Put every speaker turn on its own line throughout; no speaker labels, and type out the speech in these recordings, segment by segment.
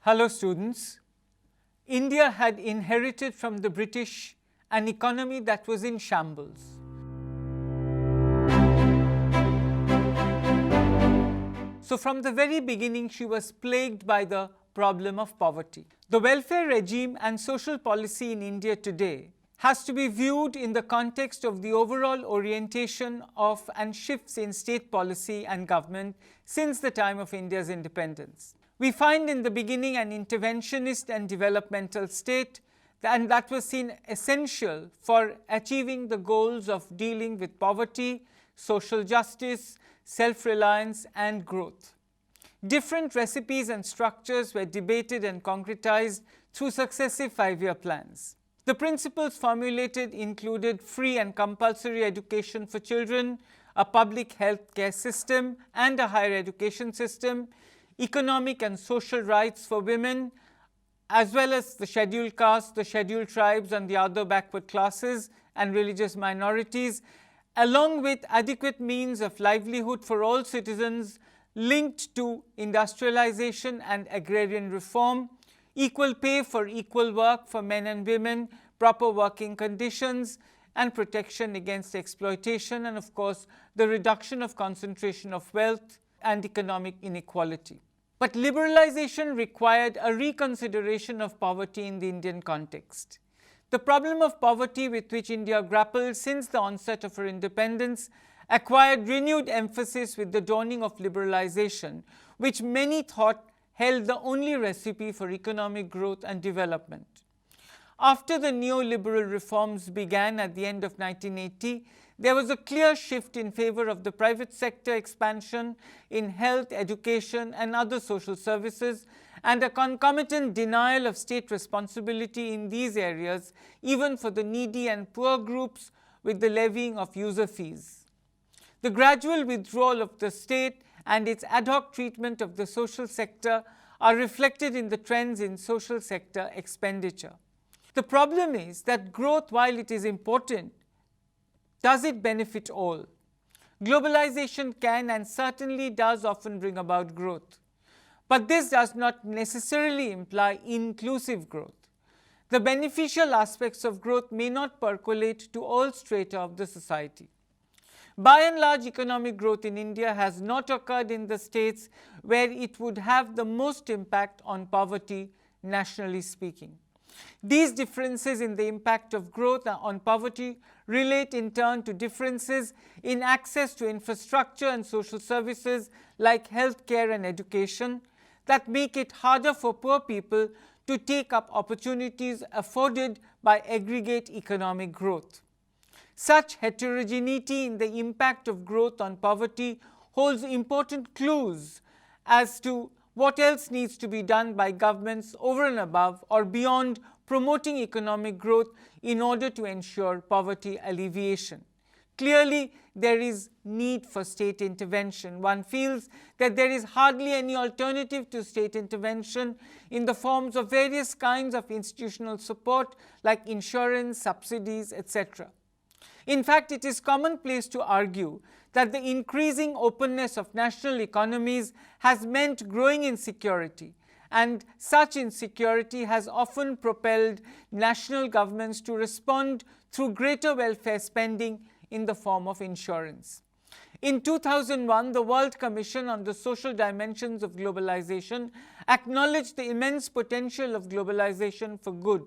Hello students. India had inherited from the British an economy that was in shambles. So from the very beginning she was plagued by the problem of poverty. The welfare regime and social policy in India today has to be viewed in the context of the overall orientation of and shifts in state policy and government since the time of India's independence. We find in the beginning an interventionist and developmental state, and that was seen essential for achieving the goals of dealing with poverty, social justice, self-reliance and growth. Different recipes and structures were debated and concretized through successive 5-year plans. The principles formulated included free and compulsory education for children, a public health care system and a higher education system, economic and social rights for women, as well as the scheduled castes, the scheduled tribes and the other backward classes and religious minorities, along with adequate means of livelihood for all citizens linked to industrialization and agrarian reform, equal pay for equal work for men and women, proper working conditions and protection against exploitation, and of course the reduction of concentration of wealth and economic inequality. But liberalization required a reconsideration of poverty in the Indian context. The problem of poverty with which India grappled since the onset of her independence acquired renewed emphasis with the dawning of liberalization, which many thought held the only recipe for economic growth and development. After the neoliberal reforms began at the end of 1980, there was a clear shift in favor of the private sector expansion in health, education and other social services, and a concomitant denial of state responsibility in these areas, even for the needy and poor groups, with the levying of user fees. The gradual withdrawal of the state and its ad hoc treatment of the social sector are reflected in the trends in social sector expenditure. The problem is that growth, while it is important, does it benefit all? Globalization can and certainly does often bring about growth. But this does not necessarily imply inclusive growth. The beneficial aspects of growth may not percolate to all strata of the society. By and large, economic growth in India has not occurred in the states where it would have the most impact on poverty, nationally speaking. These differences in the impact of growth on poverty relate in turn to differences in access to infrastructure and social services like health care and education that make it harder for poor people to take up opportunities afforded by aggregate economic growth. Such heterogeneity in the impact of growth on poverty holds important clues as to what else needs to be done by governments over and above or beyond promoting economic growth in order to ensure poverty alleviation. Clearly, there is need for state intervention. One feels that there is hardly any alternative to state intervention in the forms of various kinds of institutional support like insurance, subsidies, etc. In fact, it is commonplace to argue that the increasing openness of national economies has meant growing insecurity, and such insecurity has often propelled national governments to respond through greater welfare spending in the form of insurance. In 2001, the World Commission on the Social Dimensions of Globalization acknowledged the immense potential of globalization for good.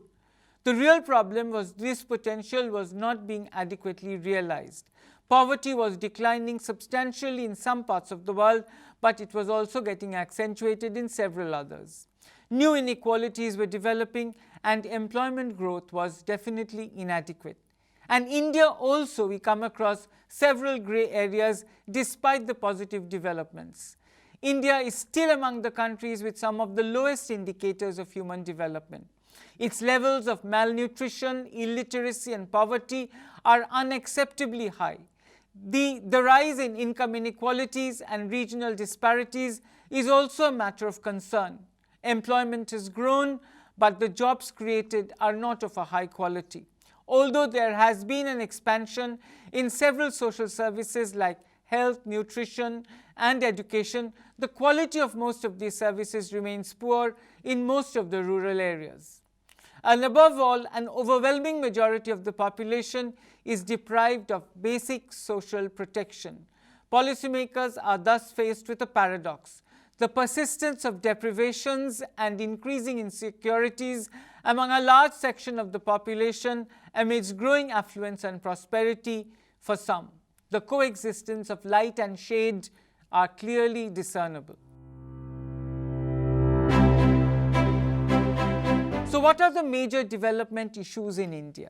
The real problem was this potential was not being adequately realized. Poverty was declining substantially in some parts of the world, but it was also getting accentuated in several others. New inequalities were developing and employment growth was definitely inadequate. And India also, we come across several grey areas despite the positive developments. India is still among the countries with some of the lowest indicators of human development. Its levels of malnutrition, illiteracy and poverty are unacceptably high. The rise in income inequalities and regional disparities is also a matter of concern. Employment has grown, but the jobs created are not of a high quality. Although there has been an expansion in several social services like health, nutrition, and education, the quality of most of these services remains poor in most of the rural areas. And above all, an overwhelming majority of the population is deprived of basic social protection. Policymakers are thus faced with a paradox: the persistence of deprivations and increasing insecurities among a large section of the population amidst growing affluence and prosperity for some. The coexistence of light and shade are clearly discernible. So what are the major development issues in India?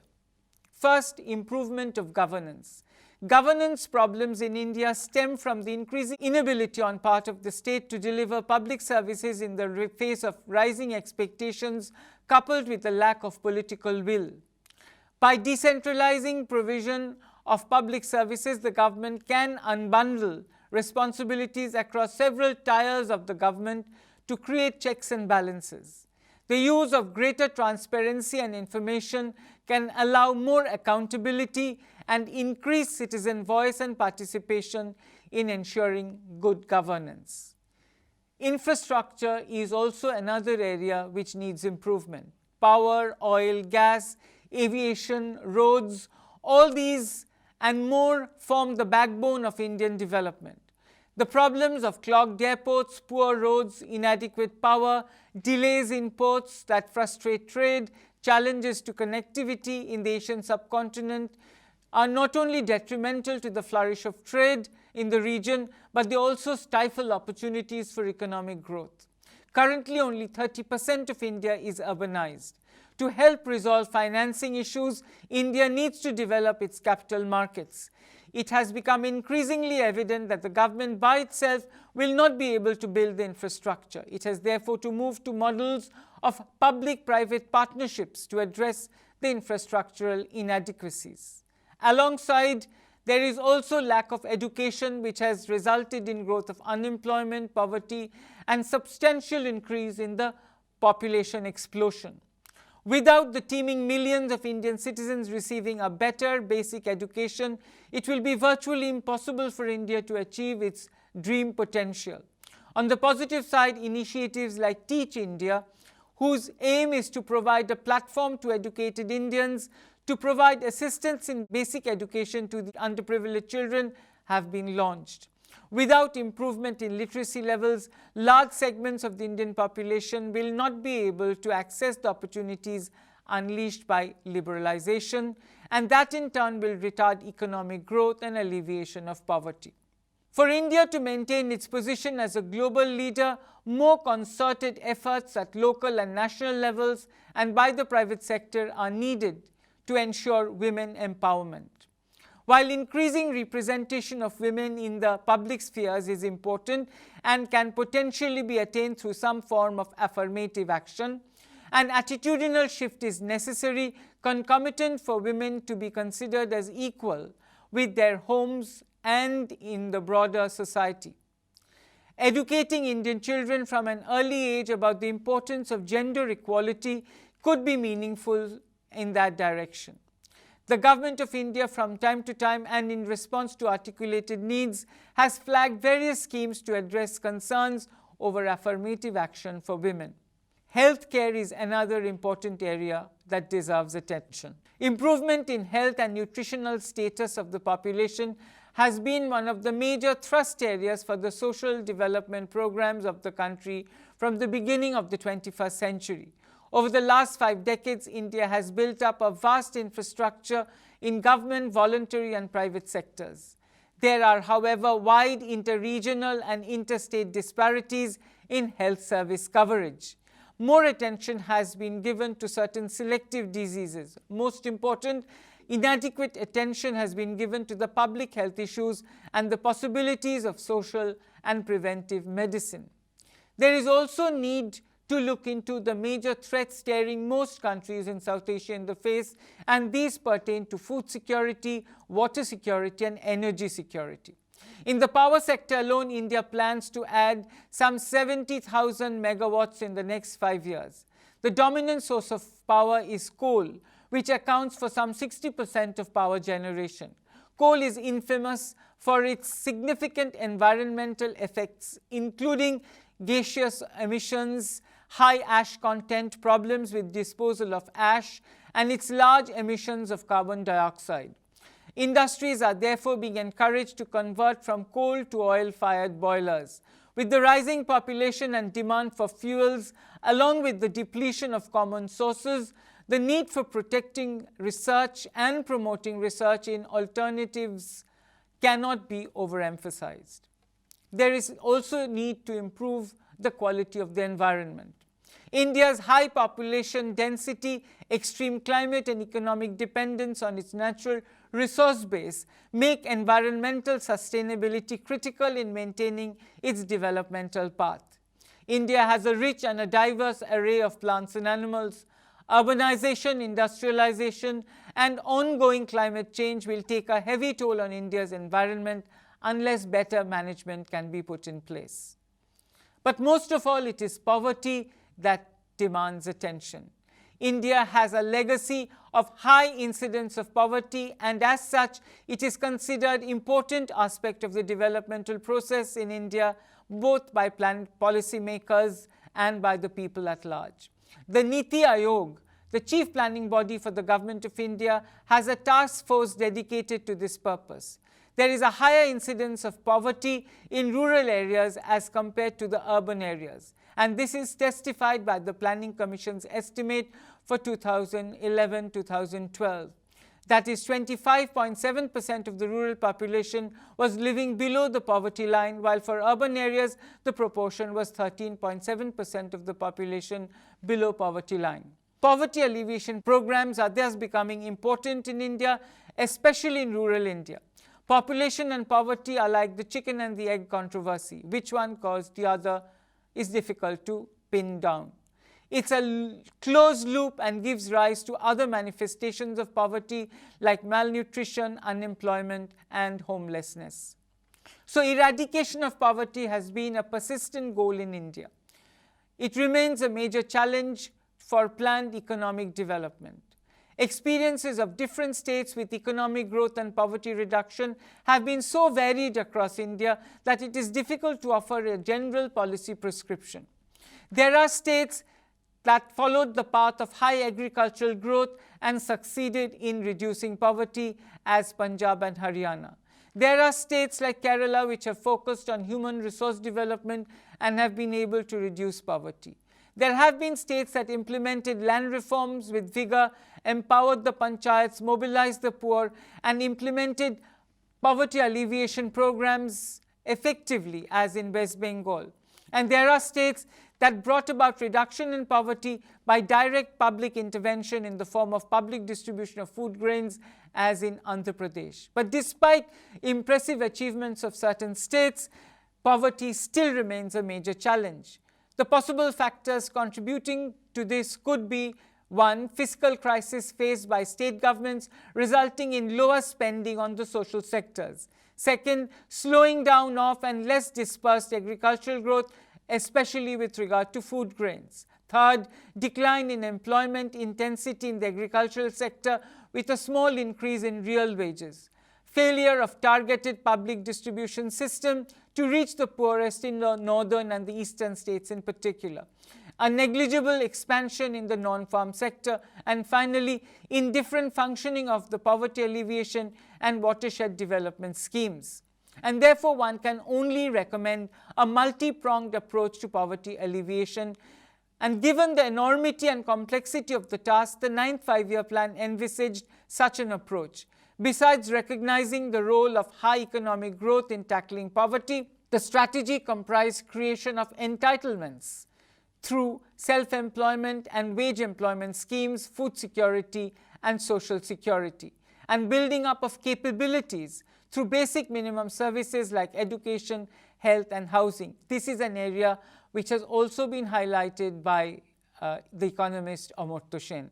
First, improvement of governance. Governance problems in India stem from the increasing inability on part of the state to deliver public services in the face of rising expectations, coupled with the lack of political will. By decentralizing provision of public services, the government can unbundle responsibilities across several tiers of the government to create checks and balances. The use of greater transparency and information can allow more accountability and increase citizen voice and participation in ensuring good governance. Infrastructure is also another area which needs improvement. Power, oil, gas, aviation, roads, all these and more form the backbone of Indian development. The problems of clogged airports, poor roads, inadequate power, delays in ports that frustrate trade, challenges to connectivity in the Asian subcontinent are not only detrimental to the flourish of trade in the region, but they also stifle opportunities for economic growth. Currently, only 30% of India is urbanized. To help resolve financing issues, India needs to develop its capital markets. It has become increasingly evident that the government by itself will not be able to build the infrastructure. It has therefore to move to models of public-private partnerships to address the infrastructural inadequacies. Alongside, there is also lack of education, which has resulted in growth of unemployment, poverty, and substantial increase in the population explosion. Without the teeming millions of Indian citizens receiving a better basic education, it will be virtually impossible for India to achieve its dream potential. On the positive side, initiatives like Teach India, whose aim is to provide a platform to educated Indians to provide assistance in basic education to the underprivileged children, have been launched. Without improvement in literacy levels, large segments of the Indian population will not be able to access the opportunities unleashed by liberalization, and that in turn will retard economic growth and alleviation of poverty. For India to maintain its position as a global leader, more concerted efforts at local and national levels and by the private sector are needed to ensure women empowerment. While increasing representation of women in the public spheres is important and can potentially be attained through some form of affirmative action, an attitudinal shift is necessary, concomitant for women to be considered as equal with their homes and in the broader society. Educating Indian children from an early age about the importance of gender equality could be meaningful in that direction. The Government of India from time to time and in response to articulated needs has flagged various schemes to address concerns over affirmative action for women. Healthcare is another important area that deserves attention. Improvement in health and nutritional status of the population has been one of the major thrust areas for the social development programs of the country from the beginning of the 21st century. Over the last 5 decades, India has built up a vast infrastructure in government, voluntary and private sectors. There are, however, wide inter-regional and interstate disparities in health service coverage. More attention has been given to certain selective diseases. Most important, inadequate attention has been given to the public health issues and the possibilities of social and preventive medicine. There is also need to look into the major threats staring most countries in South Asia in the face, and these pertain to food security, water security and energy security. In the power sector alone, India plans to add some 70,000 megawatts in the next 5 years. The dominant source of power is coal, which accounts for some 60% of power generation. Coal is infamous for its significant environmental effects, including gaseous emissions, high ash content, problems with disposal of ash, and its large emissions of carbon dioxide. Industries are therefore being encouraged to convert from coal to oil-fired boilers. With the rising population and demand for fuels, along with the depletion of common sources, the need for protecting research and promoting research in alternatives cannot be overemphasized. There is also need to improve the quality of the environment. India's high population density, extreme climate and economic dependence on its natural resource base make environmental sustainability critical in maintaining its developmental path. India has a rich and a diverse array of plants and animals. Urbanization, industrialization, and ongoing climate change will take a heavy toll on India's environment unless better management can be put in place. But most of all, it is poverty that demands attention. India has a legacy of high incidence of poverty, and as such, it is considered an important aspect of the developmental process in India, both by policy makers and by the people at large. The Niti Aayog, the chief planning body for the Government of India, has a task force dedicated to this purpose. There is a higher incidence of poverty in rural areas as compared to the urban areas, and this is testified by the Planning Commission's estimate for 2011-2012. That is, 25.7% of the rural population was living below the poverty line, while for urban areas the proportion was 13.7% of the population below poverty line. Poverty alleviation programs are thus becoming important in India, especially in rural India. Population and poverty are like the chicken and the egg controversy. Which one caused the other is difficult to pin down. It's a closed loop and gives rise to other manifestations of poverty like malnutrition, unemployment, and homelessness. So eradication of poverty has been a persistent goal in India. It remains a major challenge for planned economic development. Experiences of different states with economic growth and poverty reduction have been so varied across India that it is difficult to offer a general policy prescription. There are states that followed the path of high agricultural growth and succeeded in reducing poverty, as Punjab and Haryana. There are states like Kerala which have focused on human resource development and have been able to reduce poverty. There have been states that implemented land reforms with vigor, empowered the panchayats, mobilized the poor, and implemented poverty alleviation programs effectively, as in West Bengal. And there are states that brought about reduction in poverty by direct public intervention in the form of public distribution of food grains, as in Andhra Pradesh. But despite impressive achievements of certain states, poverty still remains a major challenge. The possible factors contributing to this could be: 1. Fiscal crisis faced by state governments resulting in lower spending on the social sectors. 2. Slowing down of and less dispersed agricultural growth, especially with regard to food grains. 3. Decline in employment intensity in the agricultural sector with a small increase in real wages. Failure of targeted public distribution system to reach the poorest in the northern and the eastern states in particular. A negligible expansion in the non-farm sector, and finally, indifferent functioning of the poverty alleviation and watershed development schemes. And therefore, one can only recommend a multi-pronged approach to poverty alleviation. And given the enormity and complexity of the task, the 9th five-year plan envisaged such an approach. Besides recognizing the role of high economic growth in tackling poverty, the strategy comprised creation of entitlements through self-employment and wage employment schemes, food security, and social security, and building up of capabilities through basic minimum services like education, health, and housing. This is an area which has also been highlighted by the economist Amartya Sen.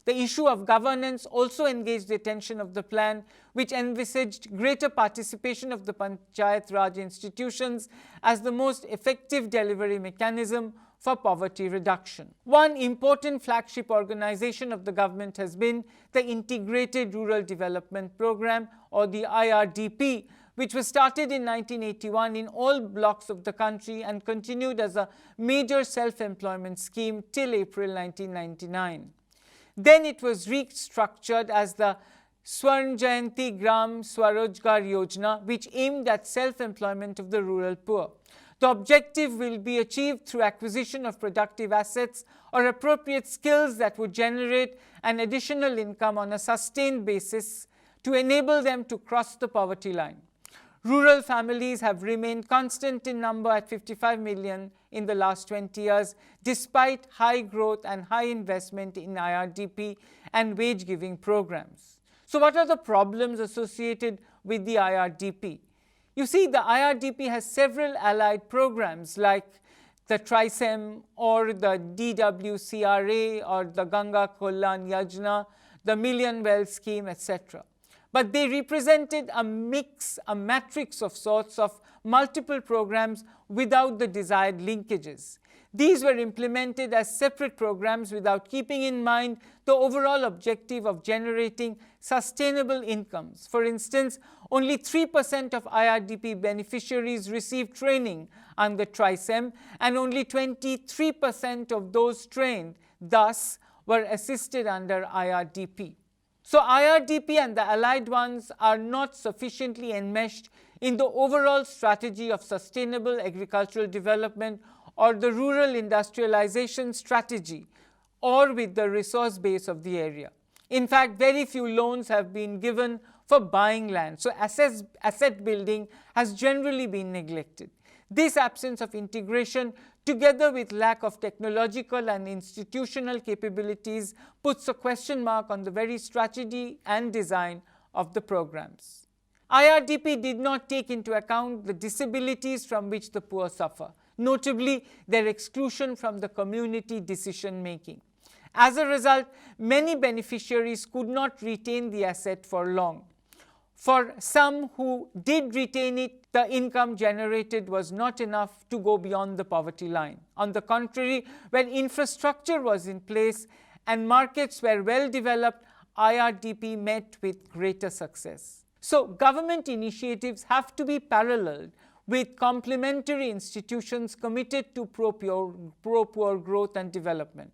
The issue of governance also engaged the attention of the plan, which envisaged greater participation of the Panchayat Raj institutions as the most effective delivery mechanism for poverty reduction. One important flagship organization of the government has been the Integrated Rural Development Program, or the IRDP, which was started in 1981 in all blocks of the country and continued as a major self-employment scheme till April 1999. Then it was restructured as the Swarn Jayanti Gram Swarojgar Yojana, which aimed at self-employment of the rural poor. The objective will be achieved through acquisition of productive assets or appropriate skills that would generate an additional income on a sustained basis to enable them to cross the poverty line. Rural families have remained constant in number at 55 million in the last 20 years, despite high growth and high investment in IRDP and wage-giving programs. So what are the problems associated with the IRDP? You see, the IRDP has several allied programs like the TRISEM or the DWCRA or the Ganga Kalyan Yojana, the Million Well Scheme, etc. But they represented a matrix of sorts of multiple programs without the desired linkages. These were implemented as separate programs without keeping in mind the overall objective of generating sustainable incomes. For instance, only 3% of IRDP beneficiaries received training under TRISEM, and only 23% of those trained, thus, were assisted under IRDP. So IRDP and the allied ones are not sufficiently enmeshed in the overall strategy of sustainable agricultural development or the rural industrialization strategy, or with the resource base of the area. In fact, very few loans have been given for buying land, so asset building has generally been neglected. This absence of integration, together with lack of technological and institutional capabilities, puts a question mark on the very strategy and design of the programs. IRDP did not take into account the disabilities from which the poor suffer, notably their exclusion from the community decision making. As a result, many beneficiaries could not retain the asset for long. For some who did retain it, the income generated was not enough to go beyond the poverty line. On the contrary, when infrastructure was in place and markets were well developed, IRDP met with greater success. So, government initiatives have to be paralleled with complementary institutions committed to pro-poor growth and development.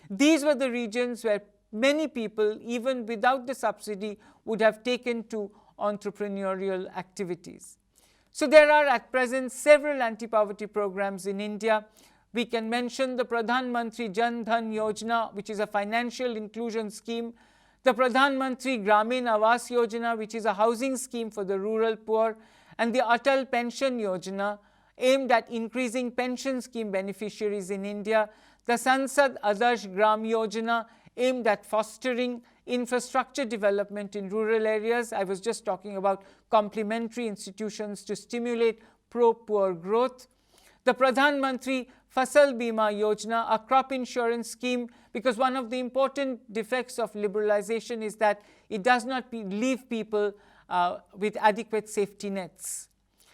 These were the regions where many people, even without the subsidy, would have taken to entrepreneurial activities. So there are at present several anti-poverty programs in India. We can mention the Pradhan Mantri Jan Dhan Yojana, which is a financial inclusion scheme, the Pradhan Mantri Gramin Awas Yojana, which is a housing scheme for the rural poor, and the Atal Pension Yojana, aimed at increasing pension scheme beneficiaries in India, the Sansad Adarsh Gram Yojana, aimed at fostering infrastructure development in rural areas. I was just talking about complementary institutions to stimulate pro-poor growth. The Pradhan Mantri Fasal Bima Yojana, a crop insurance scheme, because one of the important defects of liberalization is that it does not leave people with adequate safety nets.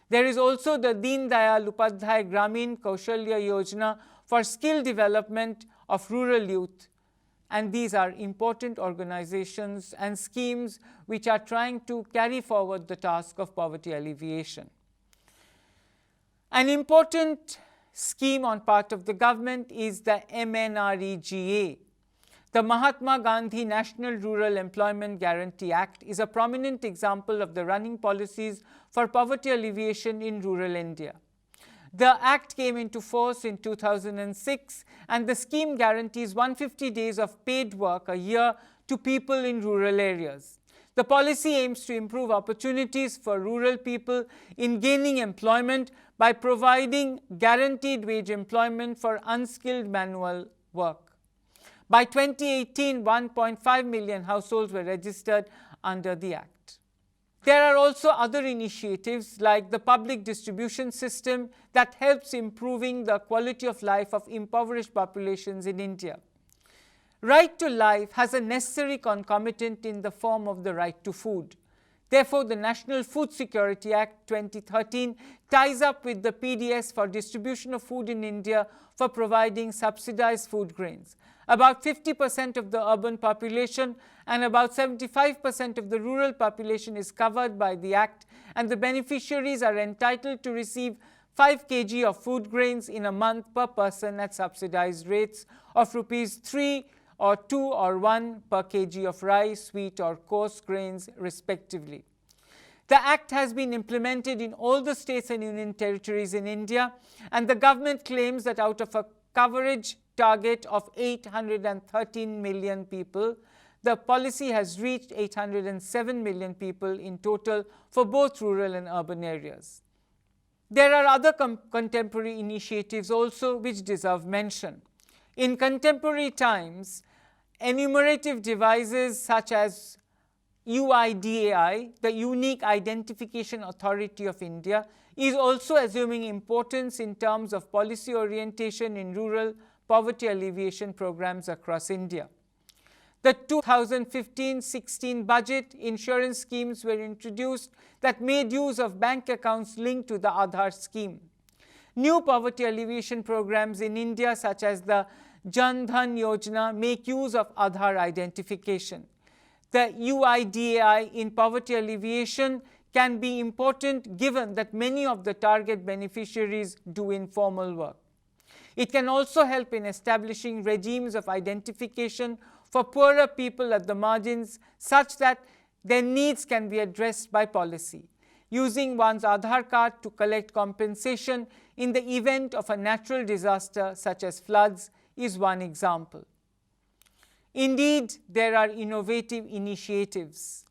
There is also the Deen Dayal Upadhyay Gramin Kaushalya Yojana for skill development of rural youth. And these are important organizations and schemes which are trying to carry forward the task of poverty alleviation. An important scheme on part of the government is the MNREGA. The Mahatma Gandhi National Rural Employment Guarantee Act is a prominent example of the running policies for poverty alleviation in rural India. The Act came into force in 2006, and the scheme guarantees 150 days of paid work a year to people in rural areas. The policy aims to improve opportunities for rural people in gaining employment by providing guaranteed wage employment for unskilled manual work. By 2018, 1.5 million households were registered under the Act. There are also other initiatives like the public distribution system that helps improving the quality of life of impoverished populations in India. Right to life has a necessary concomitant in the form of the right to food. Therefore, the National Food Security Act 2013 ties up with the PDS for distribution of food in India for providing subsidized food grains. About 50% of the urban population and about 75% of the rural population is covered by the Act, and the beneficiaries are entitled to receive 5 kg of food grains in a month per person at subsidized rates of rupees 3 or 2 or 1 per kg of rice, wheat or coarse grains respectively. The Act has been implemented in all the states and union territories in India, and the government claims that out of a coverage target of 813 million people, the policy has reached 807 million people in total for both rural and urban areas. There are other contemporary initiatives also which deserve mention. In contemporary times, enumerative devices such as UIDAI, the Unique Identification Authority of India, is also assuming importance in terms of policy orientation in rural poverty alleviation programs across India. The 2015-16 budget insurance schemes were introduced that made use of bank accounts linked to the Aadhaar scheme. New poverty alleviation programs in India such as the Jan Dhan Yojana make use of Aadhaar identification. The UIDAI in poverty alleviation can be important given that many of the target beneficiaries do informal work. It can also help in establishing regimes of identification for poorer people at the margins such that their needs can be addressed by policy. Using one's Aadhaar card to collect compensation in the event of a natural disaster such as floods is one example. Indeed, there are innovative initiatives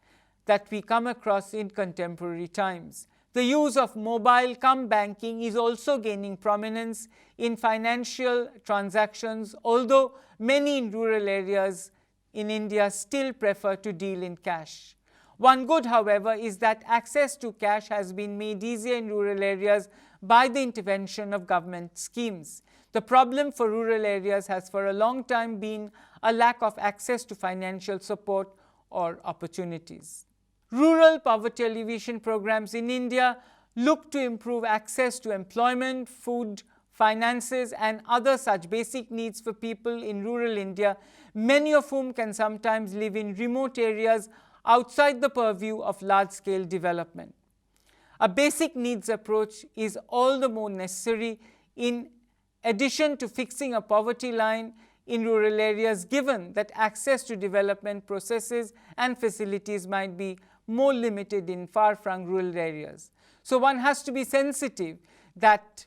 that we come across in contemporary times. The use of mobile banking is also gaining prominence in financial transactions, although many in rural areas in India still prefer to deal in cash. One good, however, is that access to cash has been made easier in rural areas by the intervention of government schemes. The problem for rural areas has for a long time been a lack of access to financial support or opportunities. Rural poverty alleviation programs in India look to improve access to employment, food, finances and other such basic needs for people in rural India, many of whom can sometimes live in remote areas outside the purview of large-scale development. A basic needs approach is all the more necessary in addition to fixing a poverty line in rural areas, given that access to development processes and facilities might be more limited in far-flung rural areas. So one has to be sensitive that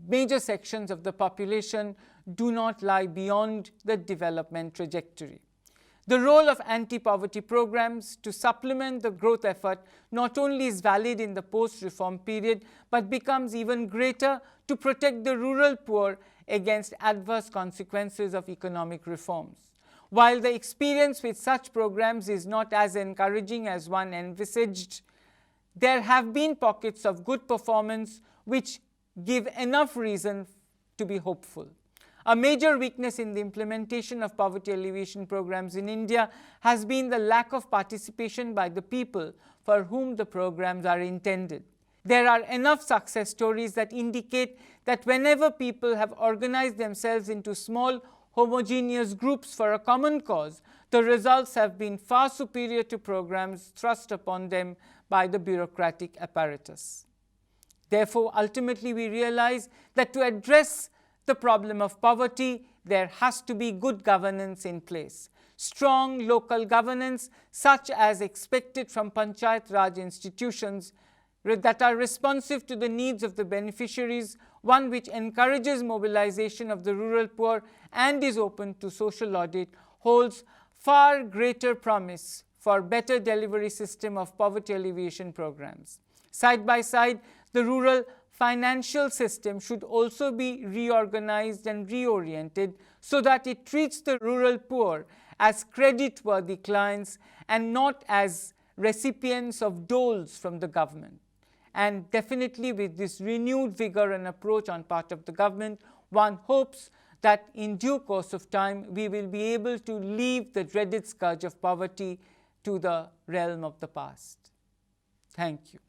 major sections of the population do not lie beyond the development trajectory. The role of anti-poverty programs to supplement the growth effort not only is valid in the post-reform period, but becomes even greater to protect the rural poor against adverse consequences of economic reforms. While the experience with such programs is not as encouraging as one envisaged, there have been pockets of good performance which give enough reason to be hopeful. A major weakness in the implementation of poverty alleviation programs in India has been the lack of participation by the people for whom the programs are intended. There are enough success stories that indicate that whenever people have organized themselves into small homogeneous groups for a common cause, the results have been far superior to programs thrust upon them by the bureaucratic apparatus. Therefore, ultimately we realize that to address the problem of poverty, there has to be good governance in place. Strong local governance, such as expected from Panchayat Raj institutions that are responsive to the needs of the beneficiaries, one which encourages mobilization of the rural poor and is open to social audit, holds far greater promise for better delivery system of poverty alleviation programs. Side by side, the rural financial system should also be reorganized and reoriented so that it treats the rural poor as credit-worthy clients and not as recipients of doles from the government. And definitely with this renewed vigor and approach on part of the government, one hopes that in due course of time we will be able to leave the dreaded scourge of poverty to the realm of the past. Thank you.